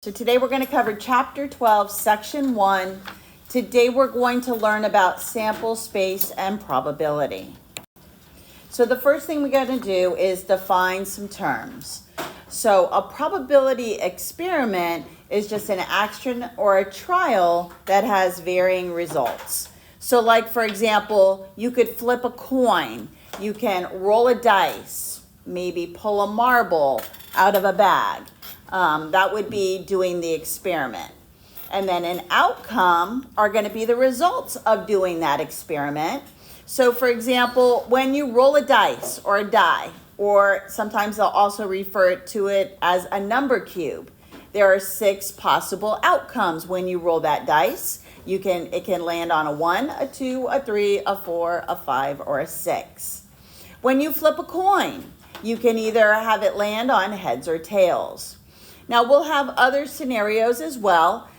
So today we're going to cover Chapter 12, Section 1. Today we're going to learn about sample space and probability. So the first thing we're going to do is define some terms. So a probability experiment is just an action or a trial that has varying results. So like, for example, you could flip a coin. You can roll a dice, maybe pull a marble out of a bag. That would be doing the experiment. And then an outcome are going to be the results of doing that experiment. So for example, when you roll a dice or a die, or sometimes they'll also refer to it as a number cube, there are 6 possible outcomes when you roll that dice. It can land on a 1, a 2, a 3, a 4, a 5, or a 6. When you flip a coin, you can either have it land on heads or tails. Now, we'll have other scenarios as well.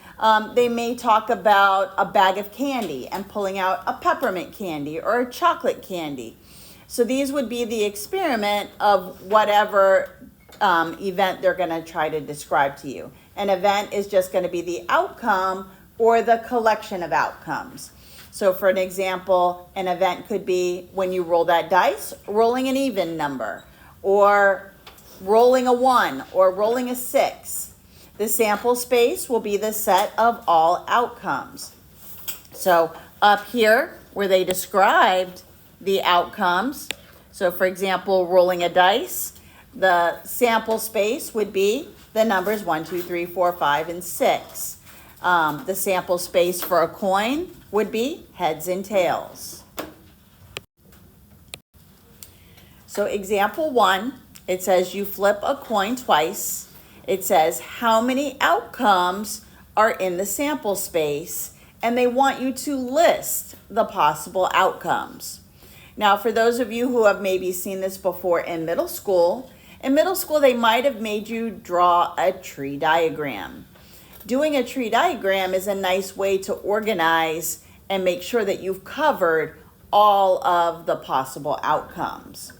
They may talk about a bag of candy and pulling out a peppermint candy or a chocolate candy. So these would be the experiment of whatever event they're going to try to describe to you. An event is just going to be the outcome or the collection of outcomes. So for an example, an event could be when you roll that dice, rolling an even number, or rolling a 1 or rolling a 6. The sample space will be the set of all outcomes. So up here where they described the outcomes, so for example, rolling a dice, the sample space would be the numbers 1, 2, 3, 4, 5, and 6. The sample space for a coin would be heads and tails. So example 1, it says you flip a coin twice. It says how many outcomes are in the sample space, and they want you to list the possible outcomes. Now, for those of you who have maybe seen this before in middle school they might have made you draw a tree diagram. Doing a tree diagram is a nice way to organize and make sure that you've covered all of the possible outcomes.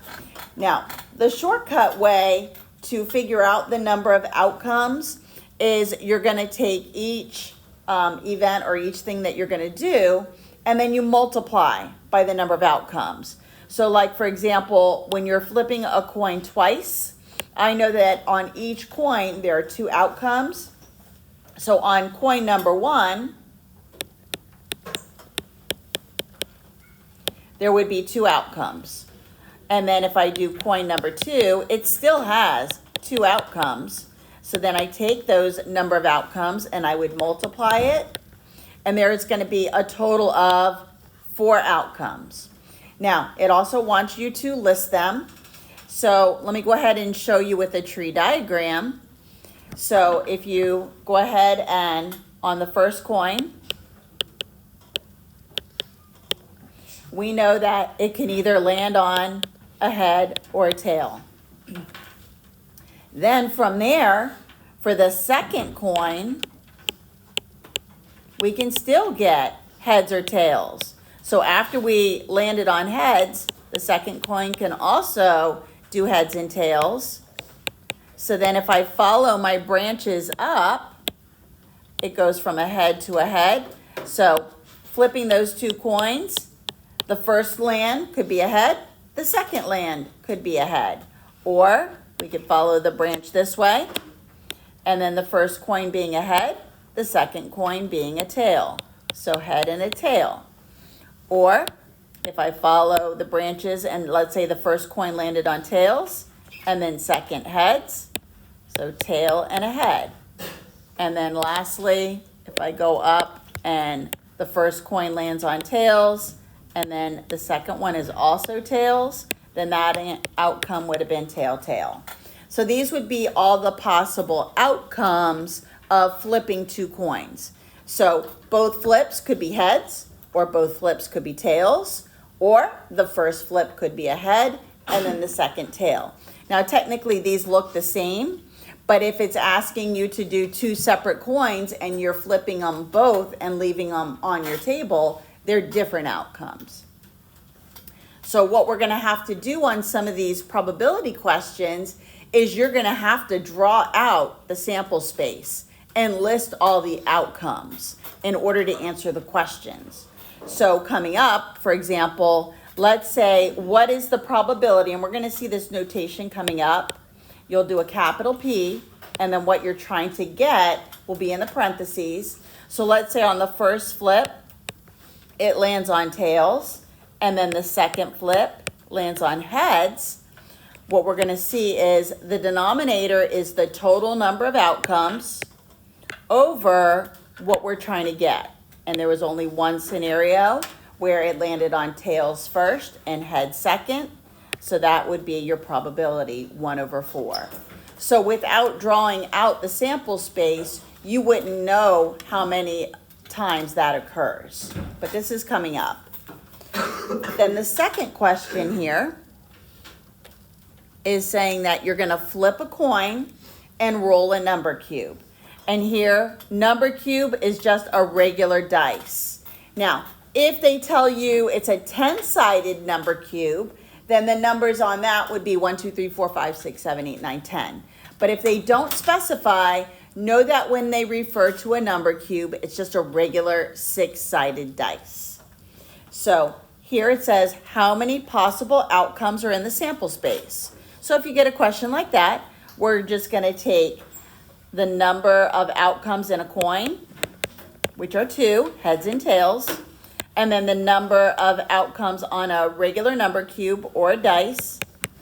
Now, the shortcut way to figure out the number of outcomes is you're going to take each event or each thing that you're going to do, and then you multiply by the number of outcomes. So like, for example, when you're flipping a coin twice, I know that on each coin there are 2 outcomes. So on coin number 1, there would be 2 outcomes. And then if I do coin number 2, it still has 2 outcomes. So then I take those number of outcomes and I would multiply it. And there is going to be a total of 4 outcomes. Now, it also wants you to list them. So let me go ahead and show you with a tree diagram. So if you go ahead and on the first coin, we know that it can either land on a head or a tail. Then from there, for the second coin, we can still get heads or tails. So after we landed on heads, the second coin can also do heads and tails. So then if I follow my branches up, it goes from a head to a head. So flipping those 2 coins, the first land could be a head, the second land could be a head. Or we could follow the branch this way, and then the first coin being a head, the second coin being a tail. So head and a tail. Or if I follow the branches and let's say the first coin landed on tails, and then second heads, so tail and a head. And then lastly, if I go up and the first coin lands on tails, and then the second one is also tails, then that outcome would have been tail, tail. So these would be all the possible outcomes of flipping 2 coins. So both flips could be heads, or both flips could be tails, or the first flip could be a head, and then the second tail. Now technically these look the same, but if it's asking you to do 2 separate coins and you're flipping them both and leaving them on your table, they're different outcomes. So what we're going to have to do on some of these probability questions is you're going to have to draw out the sample space and list all the outcomes in order to answer the questions. So coming up, for example, let's say, what is the probability? And we're going to see this notation coming up. You'll do a capital P, and then what you're trying to get will be in the parentheses. So let's say on the first flip, it lands on tails, and then the second flip lands on heads. What we're going to see is the denominator is the total number of outcomes over what we're trying to get. And there was only one scenario where it landed on tails first and heads second. So that would be your probability, 1/4. So without drawing out the sample space, you wouldn't know how many times that occurs. But this is coming up. Then the second question here is saying that you're going to flip a coin and roll a number cube. And here, number cube is just a regular dice. Now, if they tell you it's a 10-sided number cube, then the numbers on that would be 1, 2, 3, 4, 5, 6, 7, 8, 9, 10. But if they don't specify, know that when they refer to a number cube, it's just a regular 6-sided dice. So here it says how many possible outcomes are in the sample space. So if you get a question like that, we're just going to take the number of outcomes in a coin, which are 2, heads and tails, and then the number of outcomes on a regular number cube or a dice.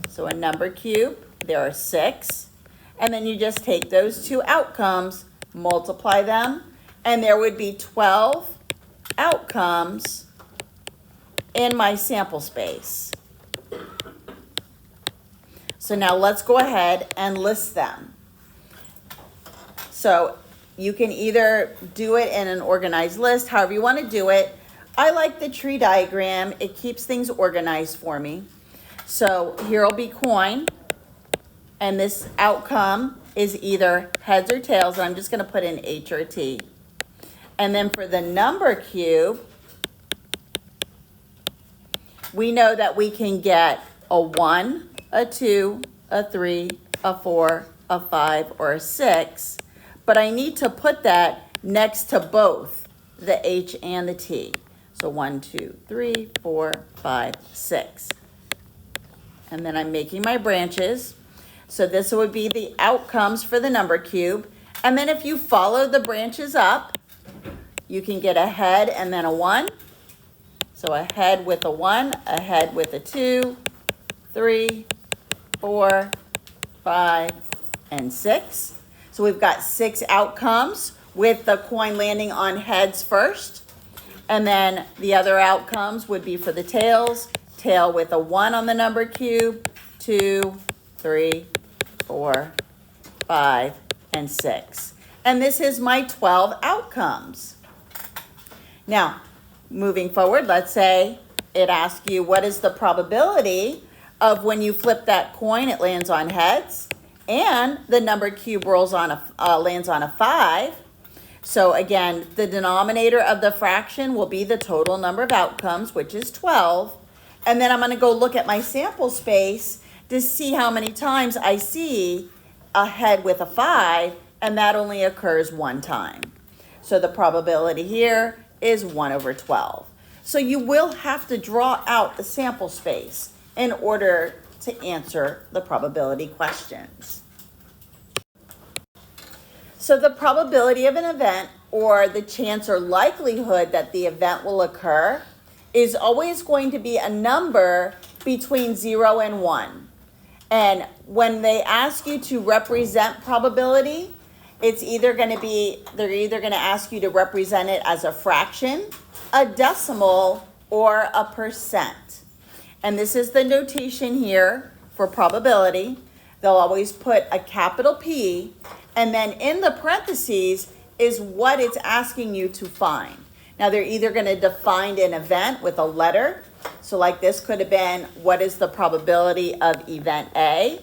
So a number cube, there are 6. And then you just take those 2 outcomes, multiply them, and there would be 12 outcomes in my sample space. So now let's go ahead and list them. So you can either do it in an organized list, however you want to do it. I like the tree diagram. It keeps things organized for me. So here will be coin, and this outcome is either heads or tails. And I'm just going to put in H or T. And then for the number cube, we know that we can get a 1, a 2, a 3, a 4, a 5, or a 6. But I need to put that next to both the H and the T. So 1, 2, 3, 4, 5, 6. And then I'm making my branches. So this would be the outcomes for the number cube. And then if you follow the branches up, you can get a head and then a 1. So a head with a 1, a head with a 2, 3, 4, 5, and 6. So we've got 6 outcomes with the coin landing on heads first. And then the other outcomes would be for the tails. Tail with a 1 on the number cube, 2, 3, 4, 5, and 6. And this is my 12 outcomes. Now, moving forward, let's say it asks you what is the probability of when you flip that coin, it lands on heads, and the number cube rolls on lands on a 5. So again, the denominator of the fraction will be the total number of outcomes, which is 12. And then I'm going to go look at my sample space to see how many times I see a head with a 5, and that only occurs 1 time. So the probability here is 1/12. So you will have to draw out the sample space in order to answer the probability questions. So the probability of an event, or the chance or likelihood that the event will occur, is always going to be a number between 0 and 1. And when they ask you to represent probability, it's either going to be, they're either going to ask you to represent it as a fraction, a decimal, or a percent. And this is the notation here for probability. They'll always put a capital P, and then in the parentheses is what it's asking you to find. Now they're either going to define an event with a letter. So like this could have been, what is the probability of event A?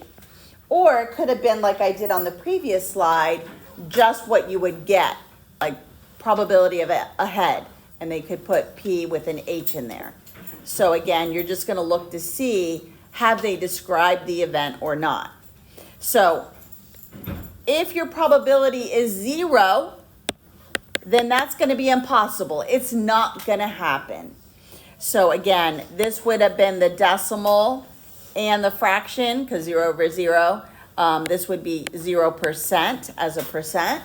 Or it could have been, like I did on the previous slide, just what you would get, like probability of a head. And they could put P with an H in there. So again, you're just going to look to see, have they described the event or not? So If your probability is 0, then that's going to be impossible. It's not going to happen. So again, this would have been the decimal and the fraction, because 0 over 0. This would be 0% as a percent.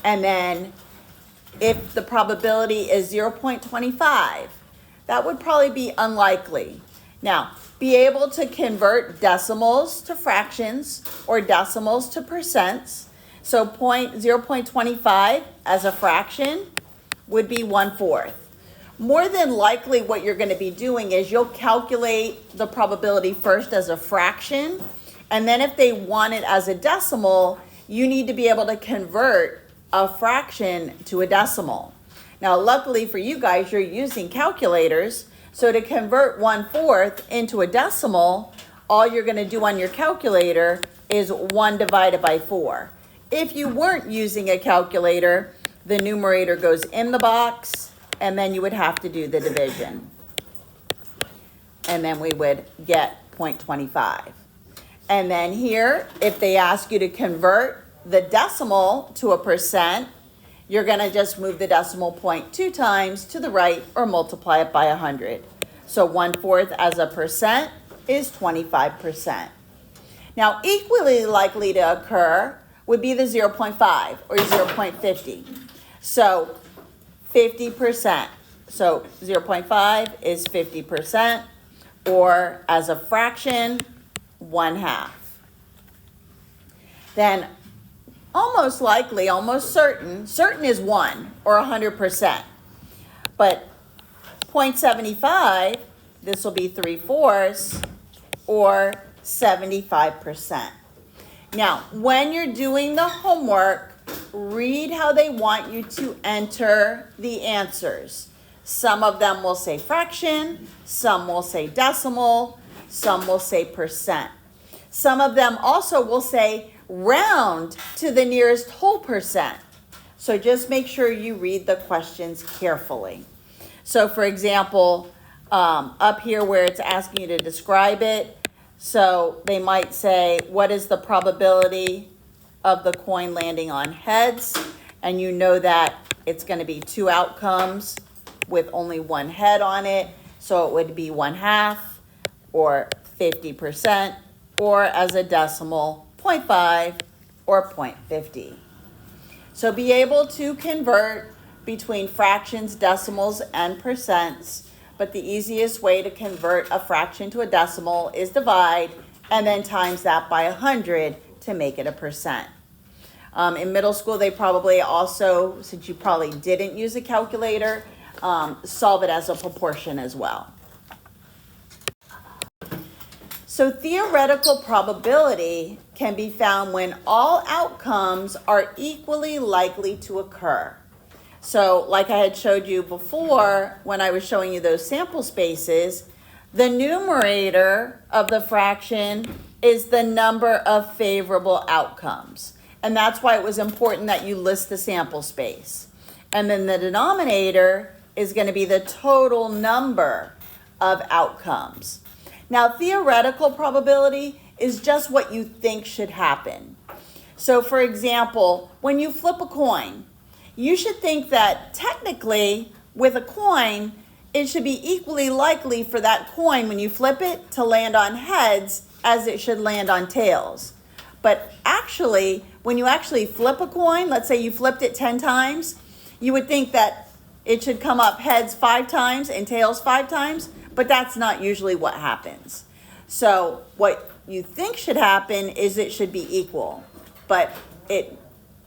And then if the probability is 0.25, that would probably be unlikely. Now, be able to convert decimals to fractions or decimals to percents. So 0.25 as a fraction would be 1/4. More than likely what you're going to be doing is you'll calculate the probability first as a fraction, and then if they want it as a decimal, you need to be able to convert a fraction to a decimal. Now, luckily for you guys, you're using calculators, so to convert 1/4 into a decimal, all you're going to do on your calculator is 1 divided by 4. If you weren't using a calculator, the numerator goes in the box, and then you would have to do the division. And then we would get 0.25. And then here, if they ask you to convert the decimal to a percent, you're going to just move the decimal point 2 times to the right or multiply it by 100. So 1/4 as a percent is 25%. Now, equally likely to occur would be the 0.5 or 0.50. So 50%. So 0.5 is 50%, or as a fraction, 1/2. Then almost likely, almost certain is 1 or 100%. But 0.75, this will be 3/4 or 75%. Now, when you're doing the homework, read how they want you to enter the answers. Some of them will say fraction, some will say decimal, some will say percent. Some of them also will say round to the nearest whole percent. So just make sure you read the questions carefully. So for example, up here where it's asking you to describe it, so they might say, what is the probability of the coin landing on heads? And you know that it's going to be 2 outcomes with only 1 head on it. So it would be 1/2 or 50%, or as a decimal, 0.5 or 0.50. So be able to convert between fractions, decimals, and percents. But the easiest way to convert a fraction to a decimal is divide and then times that by 100 to make it a percent. In middle school, they probably also, since you probably didn't use a calculator, solve it as a proportion as well. So theoretical probability can be found when all outcomes are equally likely to occur. So like I had showed you before when I was showing you those sample spaces, the numerator of the fraction is the number of favorable outcomes. And that's why it was important that you list the sample space. And then the denominator is going to be the total number of outcomes. Now, theoretical probability is just what you think should happen. So for example, when you flip a coin, you should think that technically with a coin, it should be equally likely for that coin when you flip it to land on heads as it should land on tails. But actually, when you actually flip a coin, let's say you flipped it 10 times, you would think that it should come up heads 5 times and tails 5 times, but that's not usually what happens. So what you think should happen is it should be equal, but it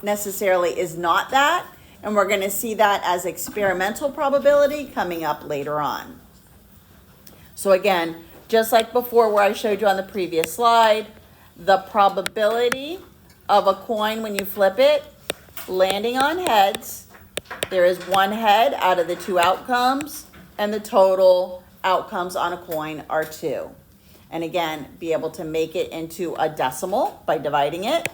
necessarily is not that, and we're going to see that as experimental probability coming up later on. So again, just like before where I showed you on the previous slide, the probability of a coin when you flip it landing on heads, there is 1 head out of the 2 outcomes, and the total outcomes on a coin are 2. And again, be able to make it into a decimal by dividing it,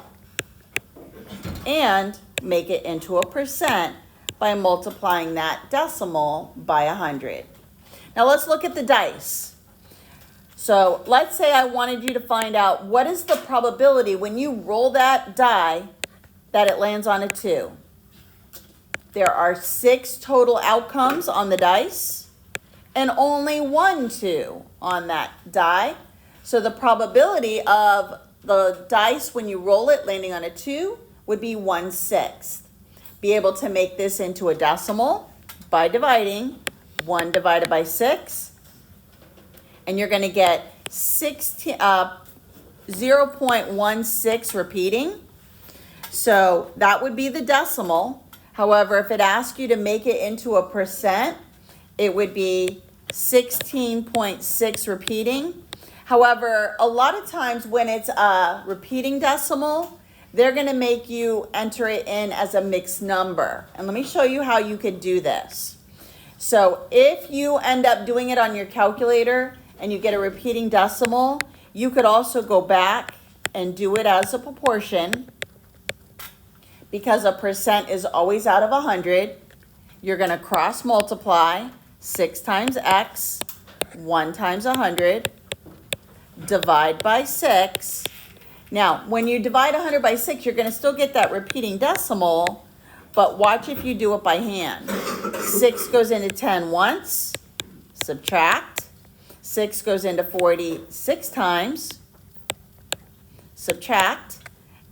and make it into a percent by multiplying that decimal by 100. Now let's look at the dice. So let's say I wanted you to find out what is the probability when you roll that die that it lands on a 2. There are 6 total outcomes on the dice and only 1 2 on that die. So the probability of the dice when you roll it landing on a 2 would be 1/6. Be able to make this into a decimal by dividing 1 divided by 6. And you're going to get 0.16 repeating. So that would be the decimal. However, if it asks you to make it into a percent, it would be 16.6 repeating. However, a lot of times when it's a repeating decimal, they're going to make you enter it in as a mixed number. And let me show you how you could do this. So if you end up doing it on your calculator and you get a repeating decimal, you could also go back and do it as a proportion. Because a percent is always out of 100, you're going to cross multiply 6 times x, 1 times 100, divide by 6. Now, when you divide 100 by 6, you're going to still get that repeating decimal, but watch if you do it by hand. 6 goes into 10 once, subtract. 6 goes into 40 6 times, subtract.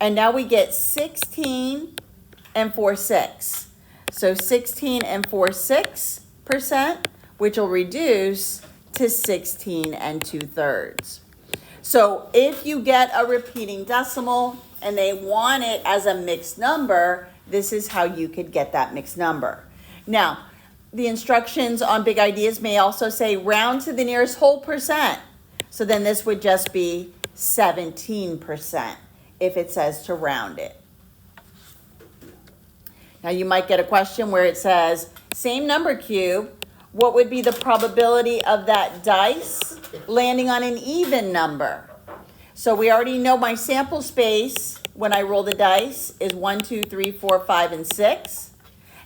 And now we get 16 and 4/6. So 16 and 4/6%, which will reduce to 16 and 2/3. So if you get a repeating decimal and they want it as a mixed number, this is how you could get that mixed number. Now, the instructions on Big Ideas may also say round to the nearest whole percent. So then this would just be 17%. If it says to round it. Now you might get a question where it says, same number cube, what would be the probability of that dice landing on an even number? So we already know my sample space when I roll the dice is 1, 2, 3, 4, 5, and 6.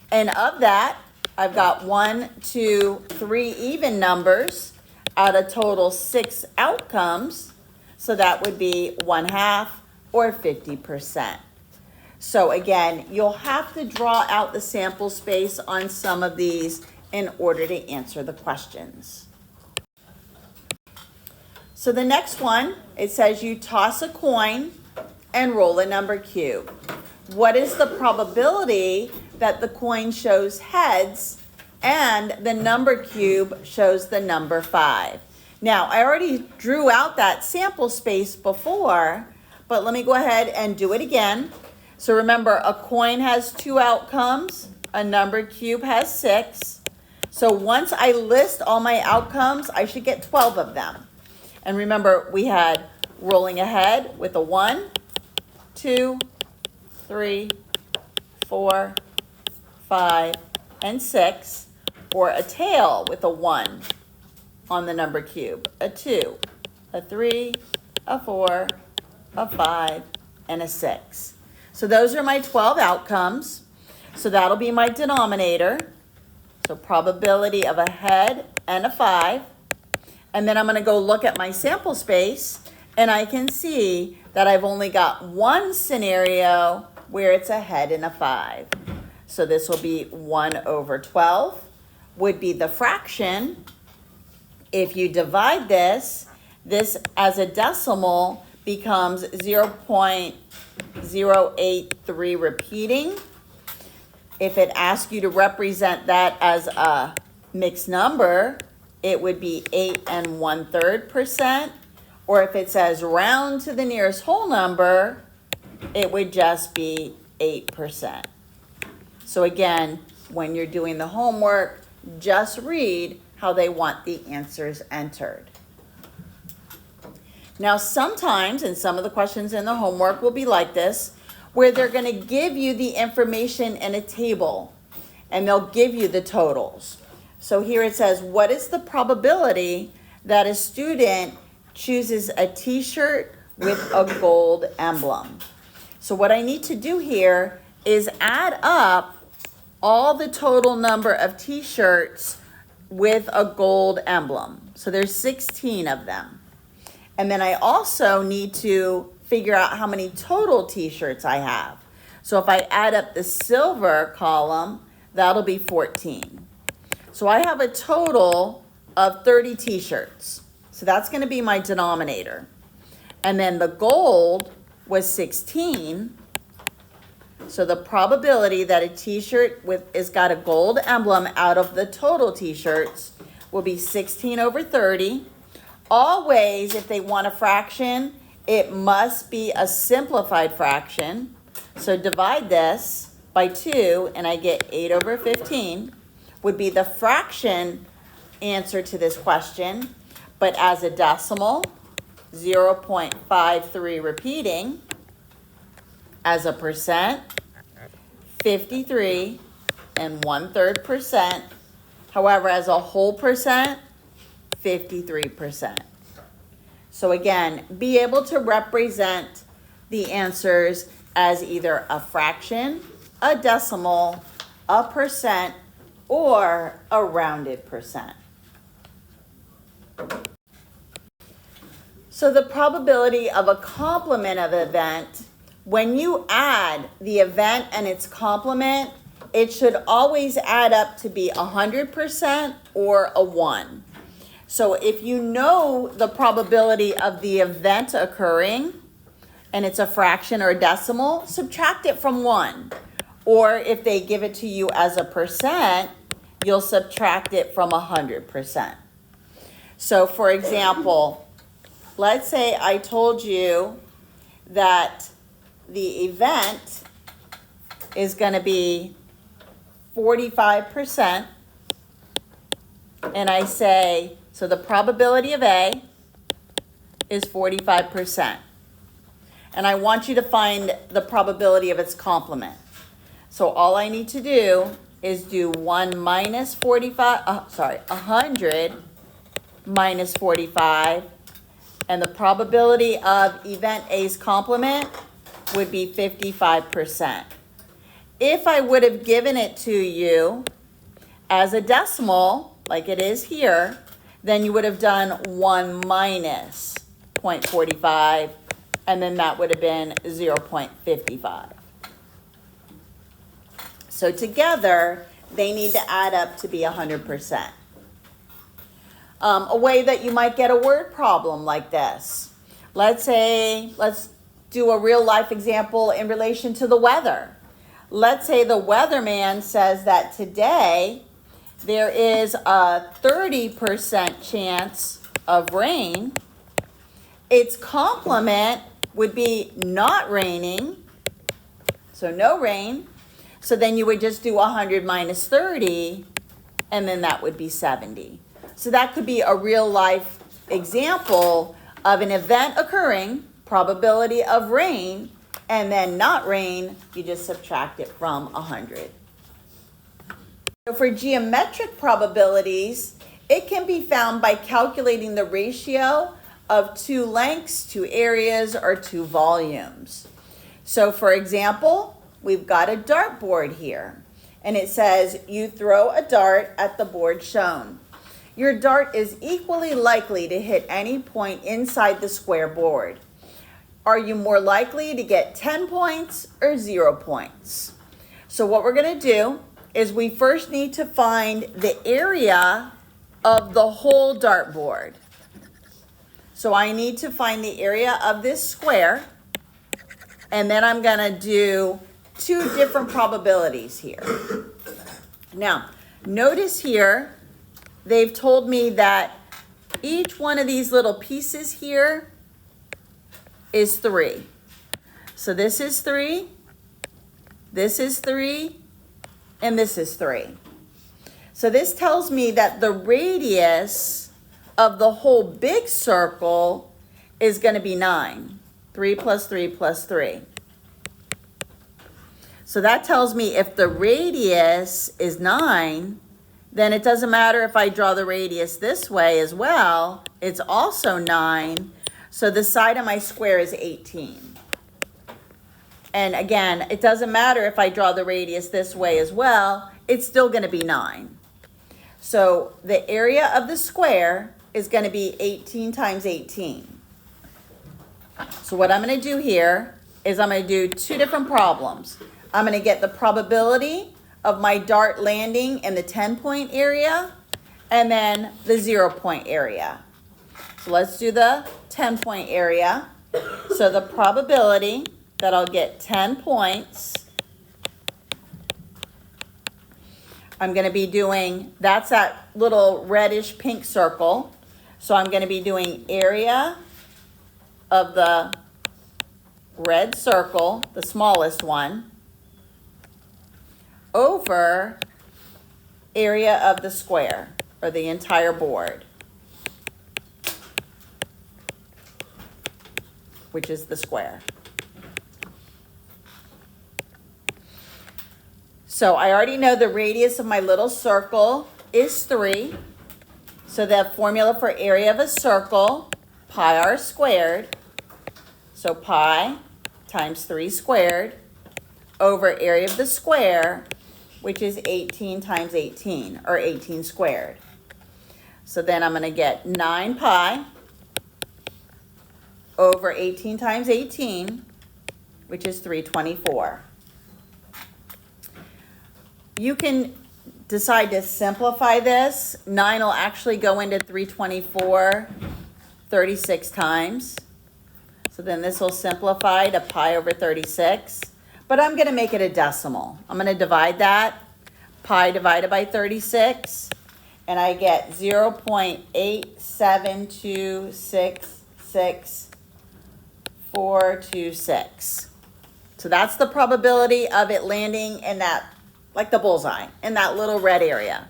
And of that, I've got 1, 2, 3 even numbers out of total 6 outcomes. So that would be 1/2. Or 50%. So again, you'll have to draw out the sample space on some of these in order to answer the questions. So the next one, it says you toss a coin and roll a number cube. What is the probability that the coin shows heads and the number cube shows the number 5? Now, I already drew out that sample space before, but let me go ahead and do it again. So remember, a coin has 2 outcomes. A number cube has 6. So once I list all my outcomes, I should get 12 of them. And remember, we had rolling ahead with a 1, 2, 3, 4, 5, and 6. Or a tail with a 1 on the number cube. A 2, a 3, a 4, a 5, and a 6. So those are my 12 outcomes. So that'll be my denominator. So probability of a head and a 5. And then I'm going to go look at my sample space, and I can see that I've only got one scenario where it's a head and a 5. So this will be 1/12 would be the fraction. If you divide this as a decimal becomes 0.083 repeating. If it asks you to represent that as a mixed number, it would be 8 1/3%. Or if it says round to the nearest whole number, it would just be 8%. So again, when you're doing the homework, just read how they want the answers entered. Now sometimes, and some of the questions in the homework will be like this, where they're going to give you the information in a table, and they'll give you the totals. So here it says, what is the probability that a student chooses a t-shirt with a gold emblem? So what I need to do here is add up all the total number of t-shirts with a gold emblem. So there's 16 of them. And then I also need to figure out how many total t-shirts I have. So if I add up the silver column, that'll be 14. So I have a total of 30 t-shirts. So that's going to be my denominator. And then the gold was 16. So the probability that a t-shirt is got a gold emblem out of the total t-shirts will be 16 over 30. Always, if they want a fraction, it must be a simplified fraction. So divide this by 2, and I get 8 over 15 would be the fraction answer to this question. But as a decimal, 0.53 repeating. As a percent, 53 1/3%. However, as a whole percent, 53%. So again, be able to represent the answers as either a fraction, a decimal, a percent, or a rounded percent. So the probability of a complement of event, when you add the event and its complement, it should always add up to be 100% or a 1. So if you know the probability of the event occurring, and it's a fraction or a decimal, subtract it from 1. Or if they give it to you as a percent, you'll subtract it from 100%. So for example, let's say I told you that the event is going to be 45%, and I say, so the probability of A is 45%. And I want you to find the probability of its complement. So all I need to do is do 100 minus 45, and the probability of event A's complement would be 55%. If I would have given it to you as a decimal, like it is here, then you would have done 1 minus 0.45, and then that would have been 0.55. So together, they need to add up to be 100%. A way that you might get a word problem like this. Let's do a real life example in relation to the weather. Let's say the weatherman says that today there is a 30% chance of rain. Its complement would be not raining, so no rain. So then you would just do 100 minus 30, and then that would be 70. So that could be a real life example of an event occurring, probability of rain, and then not rain, you just subtract it from 100. So for geometric probabilities, it can be found by calculating the ratio of two lengths, two areas, or two volumes. So for example, we've got a dartboard here, and it says you throw a dart at the board shown. Your dart is equally likely to hit any point inside the square board. Are you more likely to get 10 points or 0 points? So what we're going to do is we first need to find the area of the whole dartboard. So I need to find the area of this square, and then I'm going to do two different probabilities here. Now, notice here, they've told me that each one of these little pieces here is 3. So this is 3, this is 3, and this is 3. So this tells me that the radius of the whole big circle is going to be 9. 3 plus 3 plus 3. So that tells me if the radius is 9, then it doesn't matter if I draw the radius this way as well. It's also 9. So the side of my square is 18. And again, it doesn't matter if I draw the radius this way as well. It's still going to be 9. So the area of the square is going to be 18 times 18. So what I'm going to do here is I'm going to do two different problems. I'm going to get the probability of my dart landing in the 10-point area and then the 0-point area. So let's do the 10-point area. So the probability that I'll get 10 points, I'm going to be doing, that's that little reddish pink circle. So I'm going to be doing area of the red circle, the smallest one, over area of the square, or the entire board, which is the square. So I already know the radius of my little circle is 3. So the formula for area of a circle, pi r squared. So pi times 3 squared over area of the square, which is 18 times 18, or 18 squared. So then I'm going to get 9 pi over 18 times 18, which is 324. You can decide to simplify this. 9 will actually go into 324 36 times. So then this will simplify to pi over 36. But I'm going to make it a decimal. I'm going to divide that. Pi divided by 36. And I get 0.87266 So that's the probability of it landing in that, like the bullseye, in that little red area.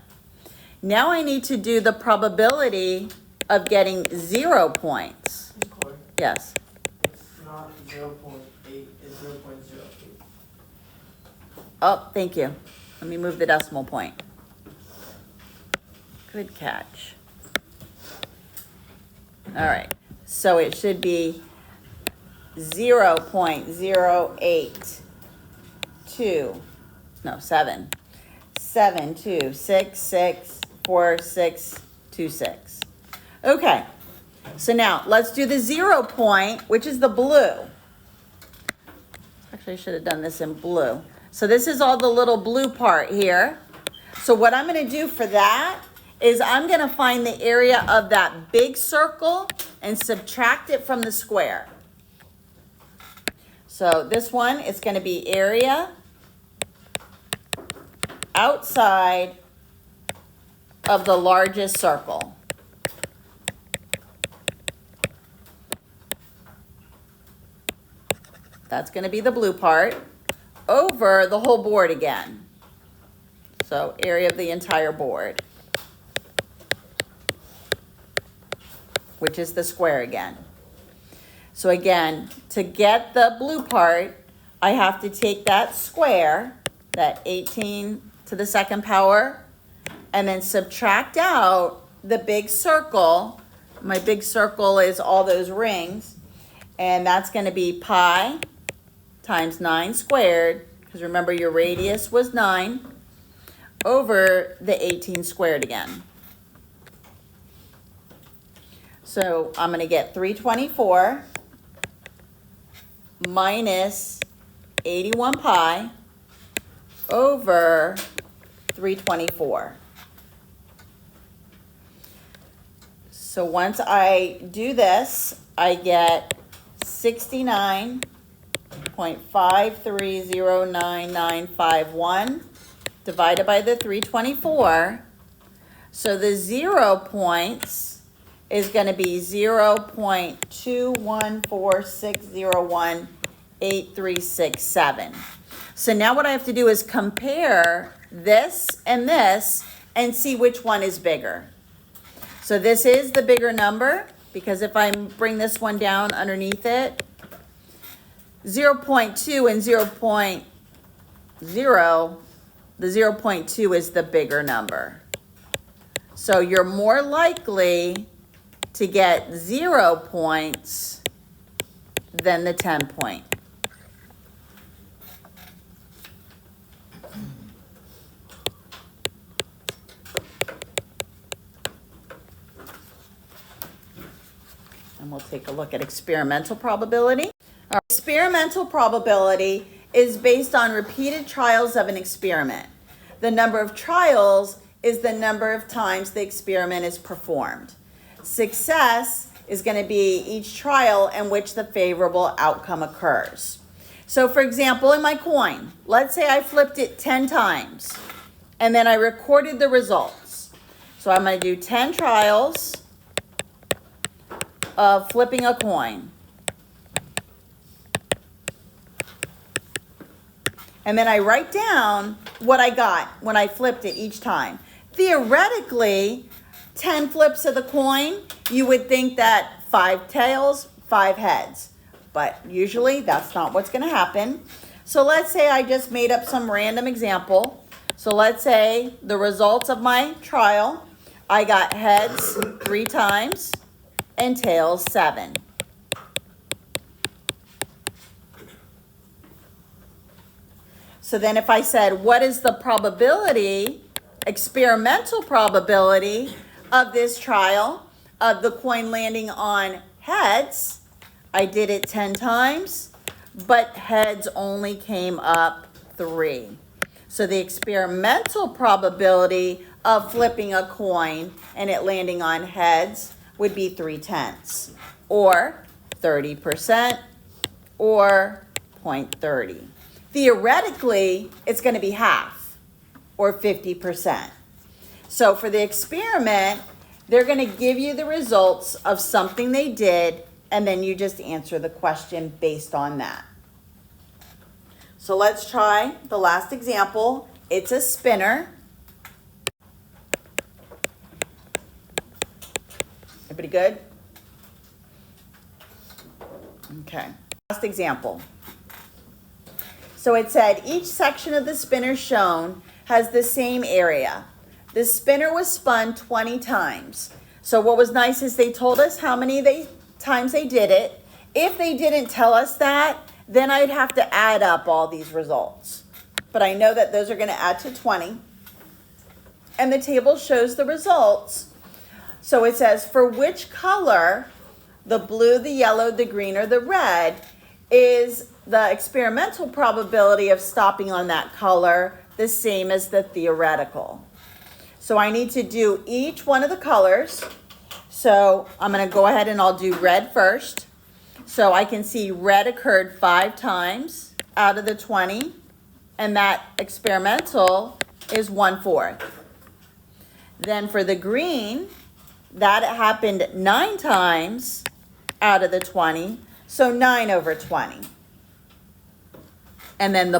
Now I need to do the probability of getting 0 points. Corey, Yes. it's not 0.8, it's 0.08. Oh, thank you. Let me move the decimal point. Good catch. All right. So it should be 0.082. No, 7.72664626. Okay. So now let's do the 0 point, which is the blue. Actually, I should have done this in blue. So this is all the little blue part here. So what I'm going to do for that is I'm going to find the area of that big circle and subtract it from the square. So this one is going to be area outside of the largest circle. That's going to be the blue part over the whole board again. So area of the entire board, which is the square again. So again, to get the blue part, I have to take that square, that 18 to the second power, and then subtract out the big circle. My big circle is all those rings, and that's going to be pi times 9 squared, because remember your radius was 9, over the 18 squared again. So I'm going to get 324 minus 81 pi over 324. So once I do this, I get 69.5309951 divided by the 324. So the 0 points is going to be 0.21460183667. So now what I have to do is compare this and see which one is bigger. So this is the bigger number, because if I bring this one down underneath it, 0.2 and 0.0, the 0.2 is the bigger number. So you're more likely to get 0 points than the 10 point. And we'll take a look at experimental probability. Our experimental probability is based on repeated trials of an experiment. The number of trials is the number of times the experiment is performed. Success is going to be each trial in which the favorable outcome occurs. So for example, in my coin, let's say I flipped it 10 times and then I recorded the results. So I'm going to do 10 trials of flipping a coin. And then I write down what I got when I flipped it each time. Theoretically, 10 flips of the coin, you would think that 5 tails, 5 heads. But usually that's not what's going to happen. So let's say I just made up some random example. So let's say the results of my trial, I got heads 3 times and tails 7. So then if I said, what is the probability, experimental probability of this trial, of the coin landing on heads, I did it 10 times, but heads only came up 3. So the experimental probability of flipping a coin and it landing on heads would be 3/10, or 30%, or 0.30. Theoretically, it's going to be half, or 50%. So for the experiment, they're going to give you the results of something they did, and then you just answer the question based on that. So let's try the last example. It's a spinner. Everybody good? Okay. Last example. So it said each section of the spinner shown has the same area. The spinner was spun 20 times. So what was nice is they told us how many times they did it. If they didn't tell us that, then I'd have to add up all these results. But I know that those are going to add to 20. And the table shows the results. So it says for which color, the blue, the yellow, the green, or the red, is the experimental probability of stopping on that color the same as the theoretical. So I need to do each one of the colors. So I'm going to go ahead and I'll do red first. So I can see red occurred 5 times out of the 20, and that experimental is 1/4. Then for the green, that happened 9 times out of the 20, so 9/20. And then the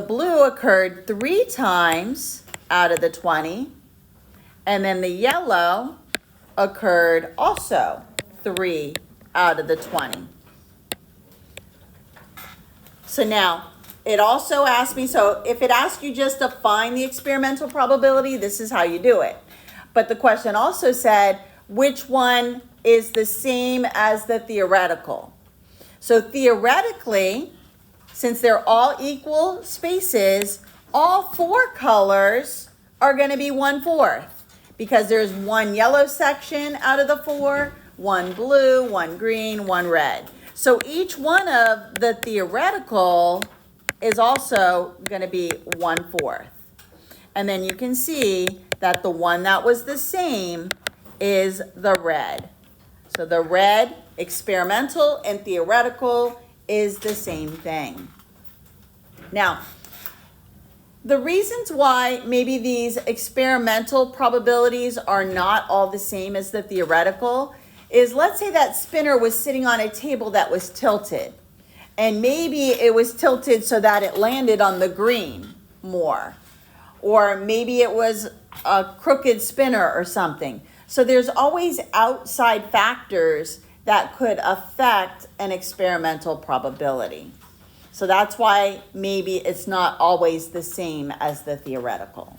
blue occurred 3 times out of the 20, and then the yellow occurred also 3 out of the 20. So now, it also asked me, so if it asks you just to find the experimental probability, this is how you do it. But the question also said, which one is the same as the theoretical? So theoretically, since they're all equal spaces, all 4 colors are going to be 1/4, because there's 1 yellow section out of the 4, 1 blue, 1 green, 1 red. So each one of the theoretical is also going to be 1/4. And then you can see that the one that was the same is the red. So the red, experimental and theoretical, is the same thing. Now, the reasons why maybe these experimental probabilities are not all the same as the theoretical is, let's say that spinner was sitting on a table that was tilted, and maybe it was tilted so that it landed on the green more, or maybe it was a crooked spinner or something. So there's always outside factors that could affect an experimental probability. So that's why maybe it's not always the same as the theoretical.